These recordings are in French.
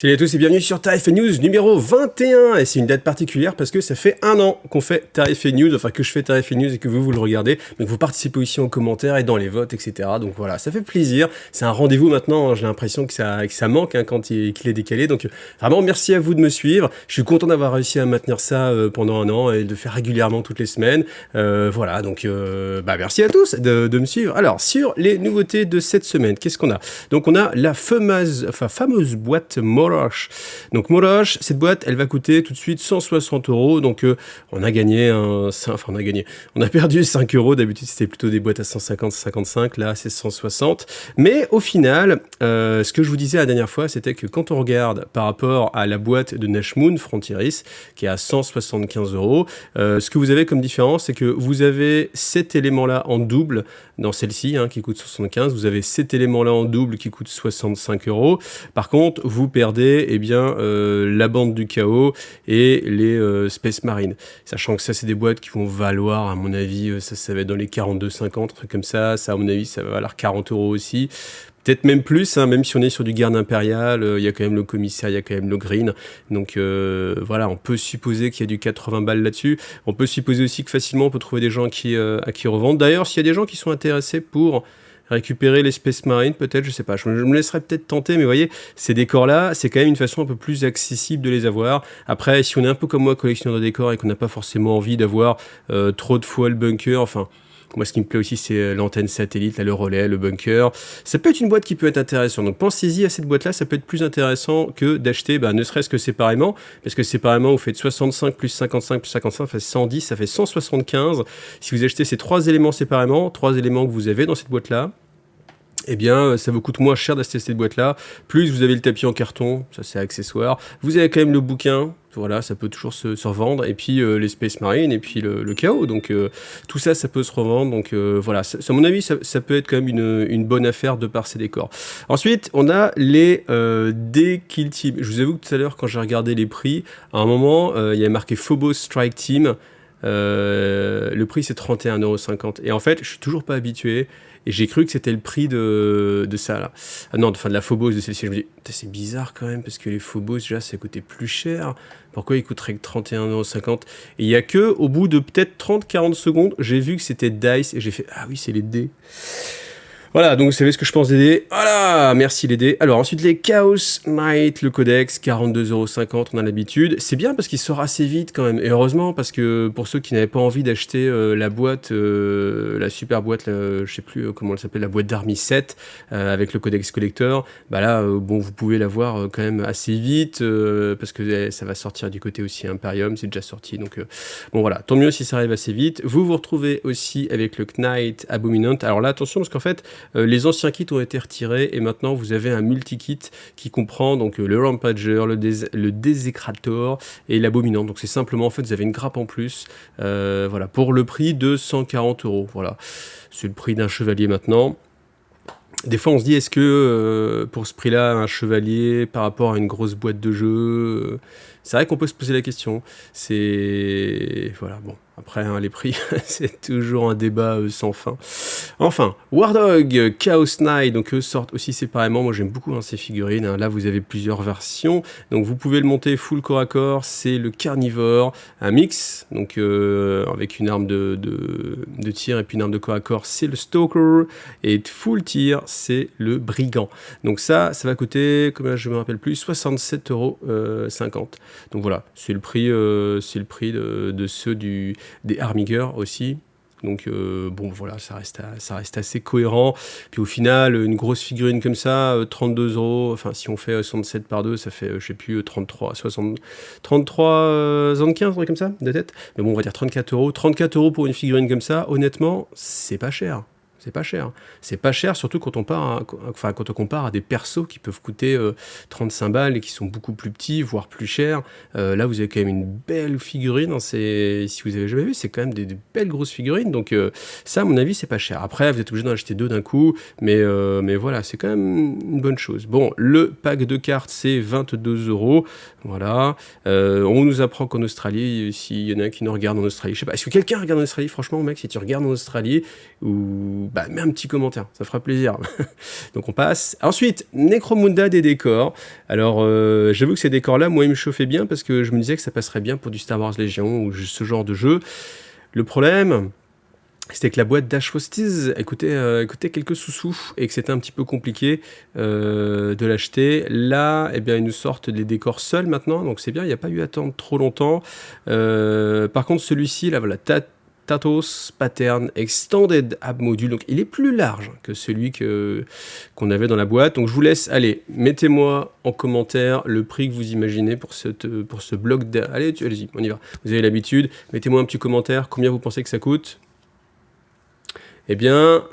Salut à tous et bienvenue sur Tarif News numéro 21 et c'est une date particulière parce que ça fait un an qu'on fait Tarif News, enfin que je fais Tarif News et que vous le regardez, donc vous participez aussi en commentaire et dans les votes, etc. Donc voilà, ça fait plaisir, c'est un rendez-vous maintenant, j'ai l'impression que ça manque qu'il est décalé, donc vraiment merci à vous de me suivre, je suis content d'avoir réussi à maintenir ça pendant un an et de faire régulièrement toutes les semaines, voilà, donc merci à tous de me suivre. Alors sur les nouveautés de cette semaine, qu'est-ce qu'on a? Donc on a la fameuse boîte Morosh. Donc Morosh, cette boîte, elle va coûter tout de suite 160 €. Donc on a gagné on a perdu 5 €. D'habitude c'était plutôt des boîtes à 150, 55. Là c'est 160. Mais au final, ce que je vous disais la dernière fois, c'était que quand on regarde par rapport à la boîte de Nashmoon Frontieris, qui est à 175 €, ce que vous avez comme différence, c'est que vous avez cet élément-là en double dans celle-ci, qui coûte 75. Vous avez cet élément-là en double qui coûte 65 €. Par contre, vous perdez la bande du chaos et les Space Marine. Sachant que ça, c'est des boîtes qui vont valoir, à mon avis, ça va être dans les 42,50, un truc comme ça. Ça, à mon avis, ça va valoir 40 € aussi. Peut-être même plus, même si on est sur du garde impérial, il y a quand même le commissaire, il y a quand même le green. Donc voilà, on peut supposer qu'il y a du 80 balles là-dessus. On peut supposer aussi que facilement on peut trouver des gens à qui revendre. D'ailleurs, s'il y a des gens qui sont intéressés pour récupérer les Space Marines, peut-être, je sais pas, je me laisserai peut-être tenter, mais vous voyez, ces décors-là, c'est quand même une façon un peu plus accessible de les avoir. Après, si on est un peu comme moi, collectionneur de décors, et qu'on n'a pas forcément envie d'avoir trop de fois le bunker, enfin... Moi, ce qui me plaît aussi, c'est l'antenne satellite, là, le relais, le bunker. Ça peut être une boîte qui peut être intéressante. Donc, pensez-y à cette boîte-là. Ça peut être plus intéressant que d'acheter, ne serait-ce que séparément. Parce que séparément, vous faites 65 plus 55 plus 55, ça fait 110, ça fait 175. Si vous achetez ces trois éléments séparément, trois éléments que vous avez dans cette boîte-là, eh bien, ça vous coûte moins cher d'acheter cette boîte-là. Plus vous avez le tapis en carton, ça c'est accessoire. Vous avez quand même le bouquin, voilà, ça peut toujours se revendre. Et puis les Space Marine et puis le chaos. Donc tout ça, ça peut se revendre. Donc voilà, à mon avis, ça peut être quand même une bonne affaire de par ces décors. Ensuite, on a les D-Kill Team. Je vous avoue que tout à l'heure, quand j'ai regardé les prix, à un moment, il y a marqué Phobos Strike Team. Le prix c'est 31,50 €. Et en fait, je suis toujours pas habitué. Et j'ai cru que c'était le prix de ça, là. Ah non, enfin de la Phobos de celle-ci. Je me dis, c'est bizarre quand même, parce que les Phobos, déjà, ça coûtait plus cher. Pourquoi ils coûteraient que 31,50 €? Et il y a que, au bout de peut-être 30-40 secondes, j'ai vu que c'était Dice, et j'ai fait, ah oui, c'est les dés. Voilà, donc vous savez ce que je pense des dés. Voilà, merci les dés. Alors ensuite les Chaos Knight, le codex, 42,50 €, on a l'habitude. C'est bien parce qu'il sort assez vite quand même. Et heureusement, parce que pour ceux qui n'avaient pas envie d'acheter la boîte, la super boîte, je sais plus comment elle s'appelle, la boîte d'Army 7, avec le codex collector, là, bon, vous pouvez l'avoir quand même assez vite, parce que ça va sortir du côté aussi Imperium, c'est déjà sorti. Donc bon voilà, tant mieux si ça arrive assez vite. Vous vous retrouvez aussi avec le Knight Abominant. Alors là, attention, parce qu'en fait, les anciens kits ont été retirés et maintenant vous avez un multi-kit qui comprend donc le Rampager, le Desecrator et l'Abominant. Donc c'est simplement, en fait, vous avez une grappe en plus, voilà, pour le prix de 140 €. Voilà, c'est le prix d'un chevalier maintenant. Des fois on se dit, est-ce que pour ce prix-là, un chevalier par rapport à une grosse boîte de jeu, c'est vrai qu'on peut se poser la question. C'est... Voilà, bon. Après, les prix, c'est toujours un débat sans fin. Enfin, War Dog, Chaos Knight, donc eux sortent aussi séparément. Moi, j'aime beaucoup ces figurines. Là, vous avez plusieurs versions. Donc, vous pouvez le monter full corps à corps. C'est le Carnivore, un mix. Donc, avec une arme de tir et puis une arme de corps à corps, c'est le Stalker. Et full tir, c'est le Brigand. Donc, ça va coûter, comme là, je me rappelle plus, 67,50 €. Donc, voilà, c'est le prix de ceux des Armiger aussi. Donc bon voilà, ça reste assez cohérent. Puis au final, une grosse figurine comme ça, 32 €, enfin si on fait 67 par 2, ça fait je sais plus 33, 60, 33, 75, un truc comme ça, de tête. Mais bon, on va dire 34 €. 34 € pour une figurine comme ça, honnêtement, c'est pas cher. C'est pas cher. C'est pas cher, surtout quand on compare à des persos qui peuvent coûter 35 balles et qui sont beaucoup plus petits, voire plus chers. Là, vous avez quand même une belle figurine. Si vous avez jamais vu, c'est quand même des belles grosses figurines. Donc ça, à mon avis, c'est pas cher. Après, vous êtes obligé d'en acheter deux d'un coup. Mais voilà, c'est quand même une bonne chose. Bon, le pack de cartes, c'est 22 €. Voilà. On nous apprend qu'en Australie, s'il y en a qui nous regardent en Australie, je sais pas, est-ce que quelqu'un regarde en Australie? Franchement, mec, si tu regardes en Australie, ou mets un petit commentaire, ça fera plaisir. Donc on passe. Ensuite, Necromunda des décors. Alors j'avoue que ces décors-là, moi ils me chauffaient bien parce que je me disais que ça passerait bien pour du Star Wars Légion ou ce genre de jeu. Le problème, c'était que la boîte d'Ashwastis coûtait quelques sous-sous et que c'était un petit peu compliqué de l'acheter. Là, eh bien, ils nous sortent les décors seuls maintenant, donc c'est bien, il n'y a pas eu à attendre trop longtemps. Par contre, celui-ci, là, voilà, Tatos Pattern Extended Hub Module, donc il est plus large que celui qu'on avait dans la boîte. Donc je vous laisse, allez, mettez-moi en commentaire le prix que vous imaginez pour ce bloc. Allez-y, on y va. Vous avez l'habitude, mettez-moi un petit commentaire, combien vous pensez que ça coûte ? Eh bien,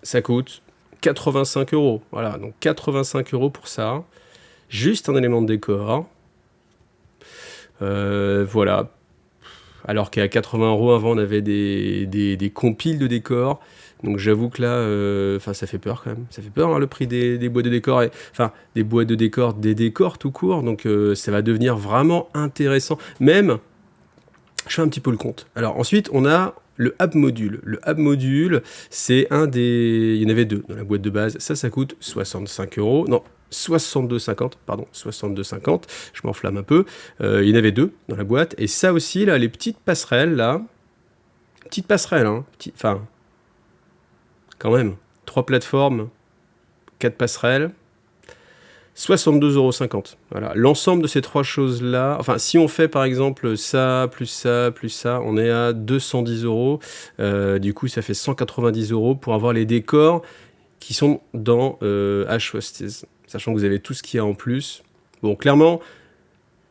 ça coûte 85 €. Voilà, donc 85 € pour ça. Juste un élément de décor. Voilà. Alors qu'à 80 € avant, on avait des compiles de décors. Donc j'avoue que là, ça fait peur quand même. Ça fait peur, hein, le prix des boîtes de décors. Des boîtes de décors, des décors tout court. Donc ça va devenir vraiment intéressant. Même, je fais un petit peu le compte. Alors ensuite, on a le Hub Module. Le Hub Module, c'est il y en avait deux dans la boîte de base. Ça coûte 65 €. Non, 62,50, pardon, 62,50. Je m'enflamme un peu. Il y en avait deux dans la boîte. Et ça aussi, là, les petites passerelles, là. Petites passerelles, hein. Quand même. 3 plateformes, 4 passerelles. 62,50 €. Voilà. L'ensemble de ces trois choses-là, enfin, si on fait par exemple ça, plus ça, plus ça, on est à 210 €. Du coup, ça fait 190 € pour avoir les décors qui sont dans Ashwastis. Sachant que vous avez tout ce qu'il y a en plus. Bon, clairement,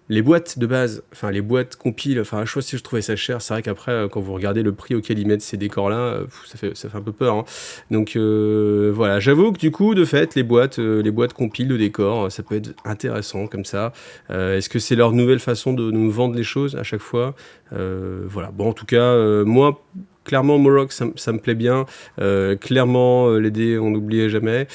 les boîtes de base, enfin les boîtes compiles, enfin Ashwastis, je trouvais ça cher. C'est vrai qu'après, quand vous regardez le prix auquel ils mettent ces décors-là, ça fait un peu peur, hein. Donc voilà, j'avoue que du coup, de fait, les boîtes compiles de décors, ça peut être intéressant comme ça. Est-ce que c'est leur nouvelle façon de nous vendre les choses à chaque fois ? Voilà, bon, en tout cas, moi, clairement, Morok, ça me plaît bien. Clairement, les dés, on n'oubliait jamais.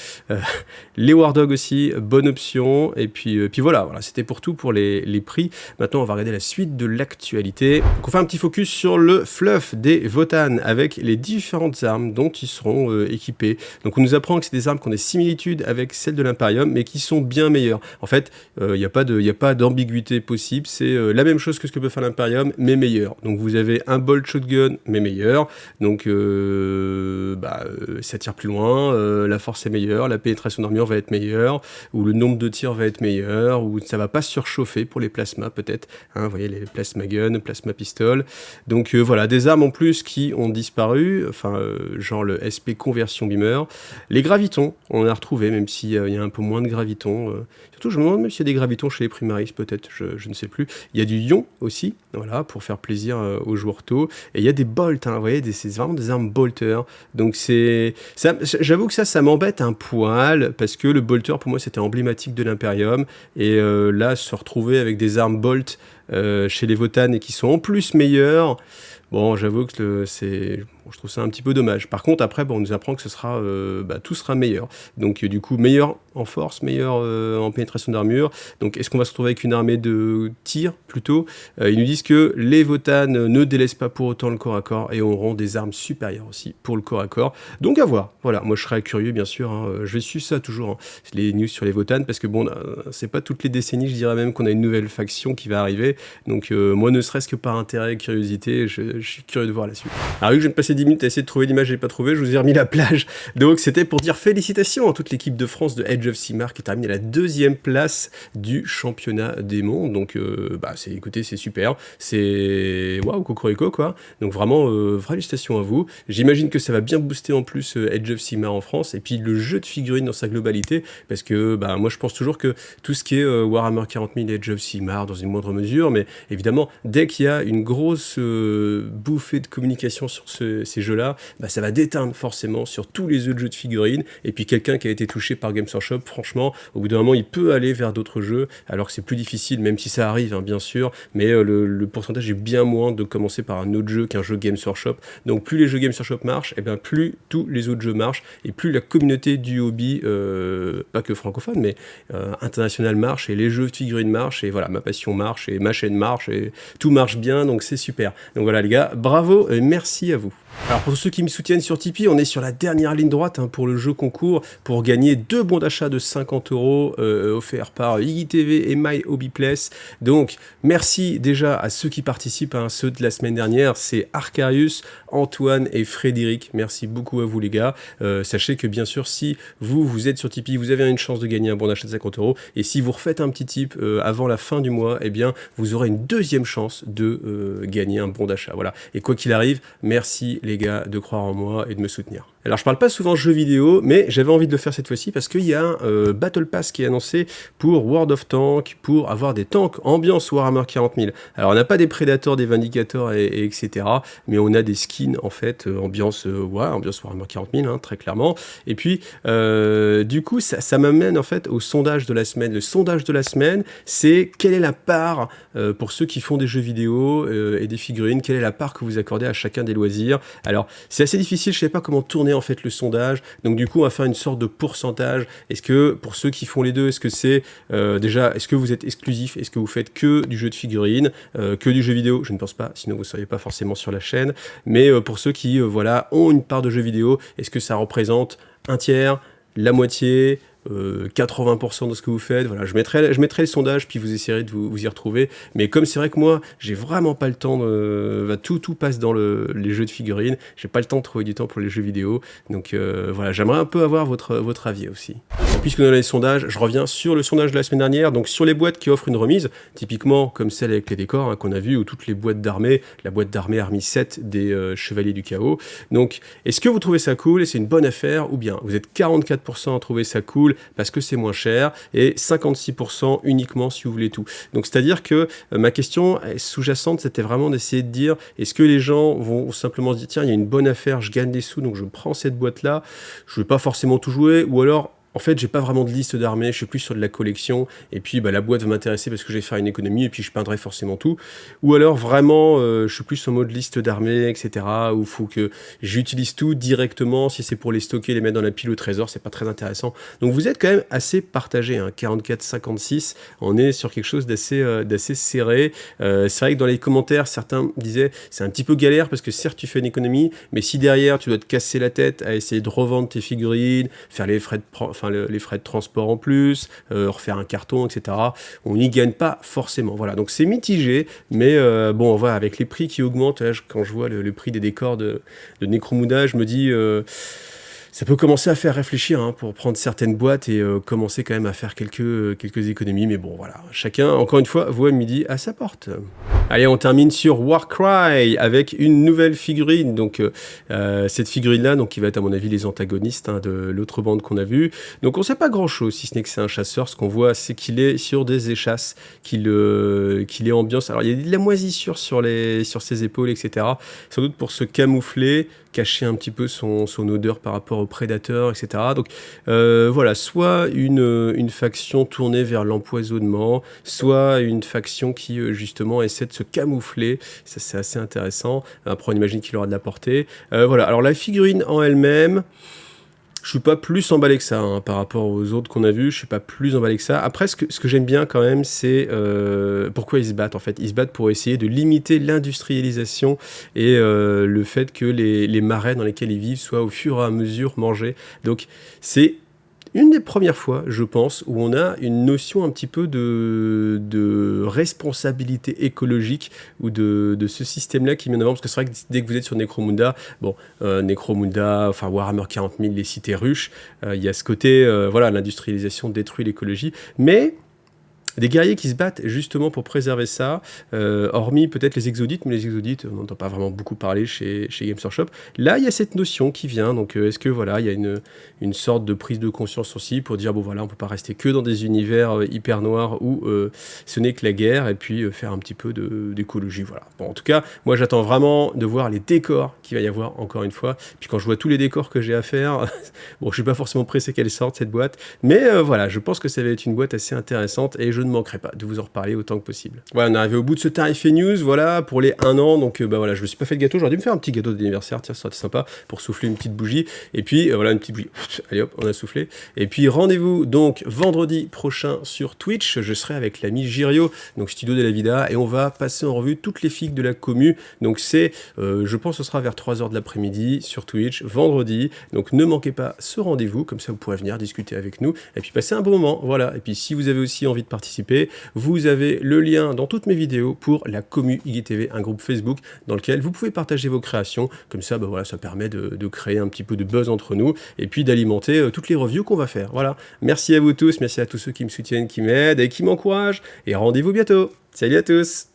Les War Dogs aussi, bonne option. Et puis voilà, c'était pour tout pour les prix. Maintenant, on va regarder la suite de l'actualité. Donc, on fait un petit focus sur le fluff des Votann avec les différentes armes dont ils seront équipés. Donc, on nous apprend que c'est des armes qui ont des similitudes avec celles de l'Imperium, mais qui sont bien meilleures. En fait, il n'y a pas d'ambiguïté possible. C'est la même chose que ce que peut faire l'Imperium, mais meilleur. Donc, vous avez un bolt shotgun, mais meilleur. Donc ça tire plus loin, la force est meilleure, la pénétration d'armure va être meilleure, ou le nombre de tirs va être meilleur, ou ça va pas surchauffer pour les plasmas peut-être, hein, vous voyez les plasma gun, plasma pistol. Donc voilà, des armes en plus qui ont disparu, genre le SP conversion beamer. Les gravitons, on en a retrouvé, même s'il y a un peu moins de gravitons. Surtout, je me demande même s'il y a des gravitons chez les primaris, peut-être, je ne sais plus. Il y a du ion aussi, voilà, pour faire plaisir aux joueurs tôt. Et il y a des bolts, hein, vous voyez, c'est vraiment des armes bolter. Donc j'avoue que ça m'embête un poil, parce que le bolter, pour moi, c'était emblématique de l'Imperium. Et là, se retrouver avec des armes bolt chez les Votann et qui sont en plus meilleures, bon, j'avoue que je trouve ça un petit peu dommage. Par contre, après, on nous apprend que tout sera meilleur. Donc, du coup, meilleur en force, meilleur en pénétration d'armure. Donc, est-ce qu'on va se retrouver avec une armée de tir, plutôt ? Ils nous disent que les Votann ne délaissent pas pour autant le corps à corps et auront des armes supérieures aussi pour le corps à corps. Donc, à voir. Voilà, moi, je serais curieux, bien sûr. Hein. Je vais suivre ça toujours, hein, les news sur les Votann, parce que, bon, c'est pas toutes les décennies, je dirais même qu'on a une nouvelle faction qui va arriver. Donc, moi, ne serait-ce que par intérêt et curiosité, je suis curieux de voir la suite. Alors, vu que je vais me passer 10 minutes à essayer de trouver l'image que j'ai pas trouvé, je vous ai remis la plage. Donc, c'était pour dire félicitations à toute l'équipe de France de Age of Sigmar qui termine à la 2e place du championnat des mondes. Donc, écoutez, c'est super. C'est waouh, cocorico, quoi. Donc, vraiment, félicitations à vous. J'imagine que ça va bien booster en plus Age of Sigmar en France et puis le jeu de figurines dans sa globalité, parce que moi, je pense toujours que tout ce qui est Warhammer 40 000 et Age of Sigmar dans une moindre mesure, mais évidemment, dès qu'il y a une grosse bouffée de communication sur ces jeux-là, ça va déteindre forcément sur tous les autres jeux de figurines. Et puis quelqu'un qui a été touché par Games Workshop, franchement, au bout d'un moment, il peut aller vers d'autres jeux, alors que c'est plus difficile, même si ça arrive, hein, bien sûr, mais le pourcentage est bien moins de commencer par un autre jeu qu'un jeu Games Workshop. Donc plus les jeux Games Workshop marchent, plus tous les autres jeux marchent, et plus la communauté du hobby, pas que francophone, mais international marche, et les jeux de figurines marchent, et voilà, ma passion marche, et ma chaîne marche et tout marche bien, donc c'est super. Donc voilà les gars, bravo et merci à vous. Alors pour ceux qui me soutiennent sur Tipeee, on est sur la dernière ligne droite pour le jeu concours pour gagner 2 bons d'achat de 50 € offerts par IGTV et My Hobby Place. Donc merci déjà à ceux qui participent, ceux de la semaine dernière, c'est Arcarius, Antoine et Frédéric. Merci beaucoup à vous les gars. Sachez que bien sûr si vous êtes sur Tipeee, vous avez une chance de gagner un bon d'achat de 50 € et si vous refaites un petit tip avant la fin du mois, eh bien vous aurez une deuxième chance de gagner un bon d'achat. Voilà. Et quoi qu'il arrive, merci les gars de croire en moi et de me soutenir. Alors je parle pas souvent jeux vidéo, mais j'avais envie de le faire cette fois-ci parce qu'il y a un Battle Pass qui est annoncé pour World of Tanks, pour avoir des tanks ambiance Warhammer 40 000. Alors on n'a pas des Predators, des Vindicators etc. Mais on a des skins en fait, ambiance Warhammer 40 000, très clairement. Et puis du coup ça m'amène en fait au sondage de la semaine. Le sondage de la semaine, c'est quelle est la part, pour ceux qui font des jeux vidéo et des figurines, quelle est la part que vous accordez à chacun des loisirs. Alors c'est assez difficile, je sais pas comment tourner en fait le sondage, donc du coup on va faire une sorte de pourcentage. Est-ce que pour ceux qui font les deux, est-ce que c'est déjà, est-ce que vous êtes exclusif, est-ce que vous faites que du jeu de figurines, que du jeu vidéo? Je ne pense pas, sinon vous ne seriez pas forcément sur la chaîne, mais pour ceux qui voilà, ont une part de jeu vidéo, est-ce que ça représente un tiers, la moitié, 80% de ce que vous faites? Voilà, je mettrai le sondage, puis vous essayerez de vous y retrouver. Mais comme c'est vrai que moi, j'ai vraiment pas le temps tout passe dans les jeux de figurines, j'ai pas le temps de trouver du temps pour les jeux vidéo, donc voilà, j'aimerais un peu avoir votre avis aussi. Puisqu'on a les sondages, je reviens sur le sondage de la semaine dernière, donc sur les boîtes qui offrent une remise, typiquement comme celle avec les décors qu'on a vu, ou toutes les boîtes d'armée, la boîte d'armée Army 7 des Chevaliers du Chaos. Donc, est-ce que vous trouvez ça cool et c'est une bonne affaire, ou bien vous êtes 44% à trouver ça cool parce que c'est moins cher, et 56% uniquement si vous voulez tout. Donc c'est-à-dire que ma question sous-jacente, c'était vraiment d'essayer de dire, est-ce que les gens vont simplement se dire, tiens, il y a une bonne affaire, je gagne des sous, donc je prends cette boîte-là, je ne vais pas forcément tout jouer, ou alors en fait, j'ai pas vraiment de liste d'armées, je suis plus sur de la collection, et puis la boîte va m'intéresser parce que je vais faire une économie, et puis je peindrai forcément tout. Ou alors vraiment, je suis plus en mode liste d'armées, etc., où il faut que j'utilise tout directement, si c'est pour les stocker, les mettre dans la pile au trésor, c'est pas très intéressant. Donc vous êtes quand même assez partagé, 44-56, on est sur quelque chose d'assez serré. C'est vrai que dans les commentaires, certains disaient, c'est un petit peu galère, parce que certes tu fais une économie, mais si derrière tu dois te casser la tête à essayer de revendre tes figurines, faire les frais de transport en plus, refaire un carton, etc. On n'y gagne pas forcément. Voilà, donc c'est mitigé, mais bon, voilà, avec les prix qui augmentent, là, quand je vois le prix des décors de Necromunda, je me dis... ça peut commencer à faire réfléchir pour prendre certaines boîtes et commencer quand même à faire quelques économies. Mais bon, voilà, chacun, encore une fois, voit midi à sa porte. Allez, on termine sur Warcry avec une nouvelle figurine. Donc, cette figurine-là, donc, qui va être, à mon avis, les antagonistes de l'autre bande qu'on a vue. Donc, on ne sait pas grand-chose, si ce n'est que c'est un chasseur. Ce qu'on voit, c'est qu'il est sur des échasses, qu'il est ambiance. Alors, il y a de la moisissure sur ses épaules, etc. Sans doute pour se camoufler, cacher un petit peu son odeur par rapport aux prédateurs, etc. Donc voilà, soit une faction tournée vers l'empoisonnement, soit une faction qui justement essaie de se camoufler. Ça, c'est assez intéressant. Après, on imagine qu'il aura de la portée. Voilà, alors la figurine en elle-même, je suis pas plus emballé que ça par rapport aux autres qu'on a vus. Je suis pas plus emballé que ça. Après, ce que j'aime bien quand même, c'est pourquoi ils se battent en fait. Ils se battent pour essayer de limiter l'industrialisation et le fait que les marais dans lesquels ils vivent soient au fur et à mesure mangés. Donc c'est une des premières fois, je pense, où on a une notion un petit peu de responsabilité écologique ou de ce système-là qui met en avant. Parce que c'est vrai que dès que vous êtes sur Necromunda, Necromunda, enfin Warhammer 40 000, les cités ruches, il y a ce côté, voilà, l'industrialisation détruit l'écologie. Mais des guerriers qui se battent justement pour préserver ça, hormis peut-être les exodites, mais les exodites, on n'entend pas vraiment beaucoup parler chez Games Workshop. Là, il y a cette notion qui vient, donc est-ce que voilà, il y a une sorte de prise de conscience aussi pour dire, bon voilà, on ne peut pas rester que dans des univers hyper noirs où ce n'est que la guerre, et puis faire un petit peu d'écologie, voilà. Bon, en tout cas, moi j'attends vraiment de voir les décors qu'il va y avoir, encore une fois, puis quand je vois tous les décors que j'ai à faire, bon, je suis pas forcément pressé qu'elle sorte, cette boîte, mais voilà, je pense que ça va être une boîte assez intéressante, et je je ne manquerai pas de vous en reparler autant que possible. Voilà, on est arrivé au bout de ce Tarif et News, voilà, pour les 1 an, donc bah voilà, je me suis pas fait de gâteau, j'aurais dû me faire un petit gâteau d'anniversaire, tiens, ça aurait été sympa, pour souffler une petite bougie, et puis voilà, une petite bougie, allez hop, on a soufflé, et puis rendez-vous donc vendredi prochain sur Twitch, je serai avec l'ami Girio, donc Studio de la Vida, et on va passer en revue toutes les figues de la commu, donc c'est, je pense que ce sera vers 3h de l'après-midi sur Twitch, vendredi, donc ne manquez pas ce rendez-vous, comme ça vous pourrez venir discuter avec nous, et puis passer un bon moment, voilà, et puis si vous avez aussi envie de participer, vous avez le lien dans toutes mes vidéos pour la commu IGTV, un groupe Facebook dans lequel vous pouvez partager vos créations, comme ça, bah voilà, ça permet de créer un petit peu de buzz entre nous, et puis d'alimenter toutes les reviews qu'on va faire, voilà. Merci à vous tous, merci à tous ceux qui me soutiennent, qui m'aident et qui m'encouragent, et rendez-vous bientôt. Salut à tous!